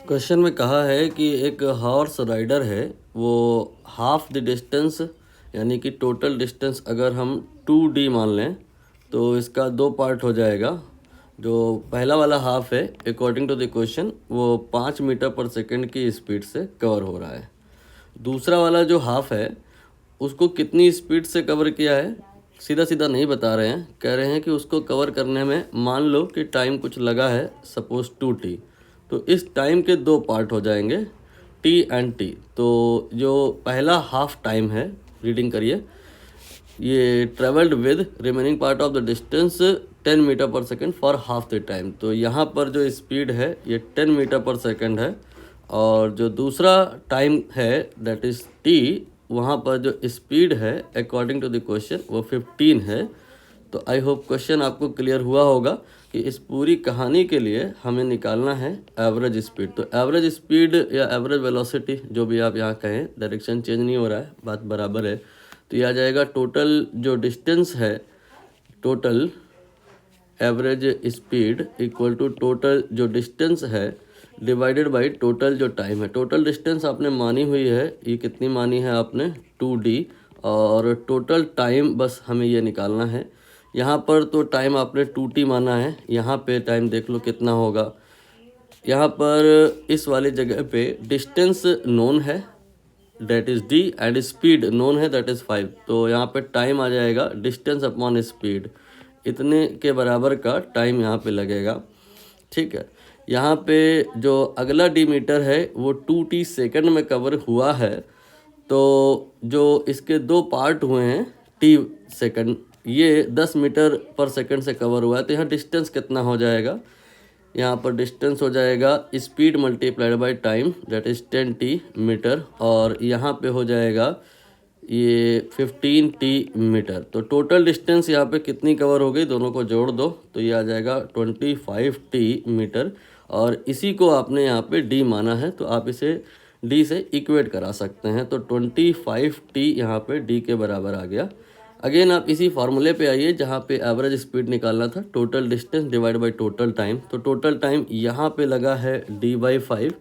Question में कहा है कि एक हॉर्स राइडर है, वो हाफ द डिस्टेंस यानी कि टोटल डिस्टेंस अगर हम 2D मान लें तो इसका दो पार्ट हो जाएगा। जो पहला वाला हाफ है अकॉर्डिंग टू द क्वेश्चन वो 5 मीटर पर सेकंड की स्पीड से कवर हो रहा है। दूसरा वाला जो हाफ है उसको कितनी स्पीड से कवर किया है सीधा सीधा नहीं बता रहे हैं, कह रहे हैं कि उसको कवर करने में मान लो कि टाइम कुछ लगा है, सपोज 2T। तो इस टाइम के दो पार्ट हो जाएंगे T एंड T। तो जो पहला हाफ टाइम है, रीडिंग करिए, ये travelled with remaining part of the distance 10 metre per second for half the time. तो यहाँ पर जो स्पीड है ये 10 मीटर पर सेकेंड है, और जो दूसरा टाइम है दैट इज़ T, वहाँ पर जो स्पीड है अकॉर्डिंग टू द क्वेश्चन वो 15 है। तो आई होप क्वेश्चन आपको क्लियर हुआ होगा कि इस पूरी कहानी के लिए हमें निकालना है एवरेज स्पीड। तो एवरेज स्पीड या एवरेज वेलोसिटी जो भी आप यहाँ कहें, डायरेक्शन चेंज नहीं हो रहा है, बात बराबर है। तो यह आ जाएगा टोटल जो डिस्टेंस है, total average speed equal to total जो डिस्टेंस है डिवाइडेड बाय टोटल जो टाइम है। टोटल डिस्टेंस आपने मानी हुई है, ये कितनी मानी है आपने 2D, और टोटल टाइम बस हमें ये निकालना है। यहाँ पर तो टाइम आपने 2T माना है, यहाँ पे टाइम देख लो कितना होगा। यहाँ पर इस वाली जगह पे डिस्टेंस नोन है that is D and speed known है दैट इज़ 5। तो यहाँ पे टाइम आ जाएगा डिस्टेंस अपॉन स्पीड, इतने के बराबर का टाइम यहाँ पे लगेगा। ठीक है, यहाँ पे जो अगला डी मीटर है वो 2T सेकंड में कवर हुआ है। तो जो इसके दो पार्ट हुए हैं T सेकंड, ये 10 मीटर पर सेकंड से कवर हुआ है। तो यहाँ डिस्टेंस कितना हो जाएगा, यहाँ पर डिस्टेंस हो जाएगा speed multiplied by time that is 10T metre, और यहाँ पे हो जाएगा ये 15T मीटर। तो टोटल डिस्टेंस यहाँ पे कितनी कवर हो गई, दोनों को जोड़ दो तो ये आ जाएगा 25T मीटर, और इसी को आपने यहाँ पे D माना है तो आप इसे D से इक्वेट करा सकते हैं। तो 25T यहाँ पे D के बराबर आ गया। अगेन आप इसी फार्मूले पे आइए जहाँ पे एवरेज स्पीड निकालना था, total distance divide by total time. तो टोटल टाइम यहाँ पे लगा है D/5,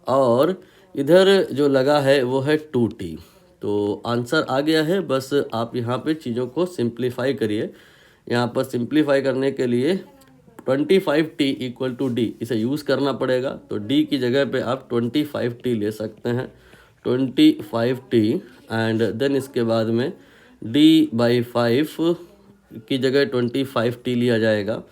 और इधर जो लगा है वो है 2T। तो आंसर आ गया है, बस आप यहाँ पे चीज़ों को सिंप्लीफाई करिए। यहाँ पर सिंप्लीफाई करने के लिए 25T इक्वल टू D इसे यूज़ करना पड़ेगा। तो D की जगह पे आप 25T ले सकते हैं, 25T, एंड देन इसके बाद में D/5 की जगह 25T लिया जाएगा।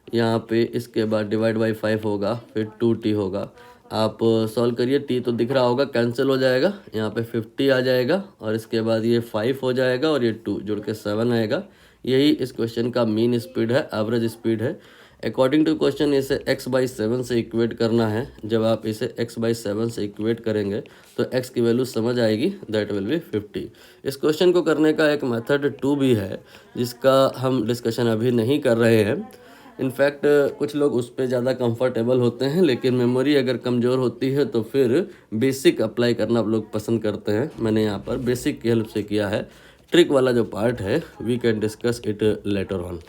यहाँ पे इसके बाद डिवाइड बाई 5 होगा, फिर 2T होगा। आप सॉल्व करिए, T तो दिख रहा होगा, कैंसिल हो जाएगा, यहाँ पे 50 आ जाएगा, और इसके बाद ये 5 हो जाएगा और ये 2 जुड़ के 7 आएगा। यही इस क्वेश्चन का मीन स्पीड है, एवरेज स्पीड है। अकॉर्डिंग टू क्वेश्चन इसे x/7 से इक्वेट करना है। जब आप इसे x/7 से इक्वेट करेंगे तो x की वैल्यू समझ आएगी, दैट विल बी 50। इस क्वेश्चन को करने का एक मेथड 2 भी है जिसका हम डिस्कशन अभी नहीं कर रहे हैं। इनफैक्ट कुछ लोग उस पर ज़्यादा कंफर्टेबल होते हैं, लेकिन मेमोरी अगर कमज़ोर होती है तो फिर बेसिक अप्लाई करना आप लोग पसंद करते हैं। मैंने यहाँ पर बेसिक की हेल्प से किया है। ट्रिक वाला जो पार्ट है we can discuss it later on.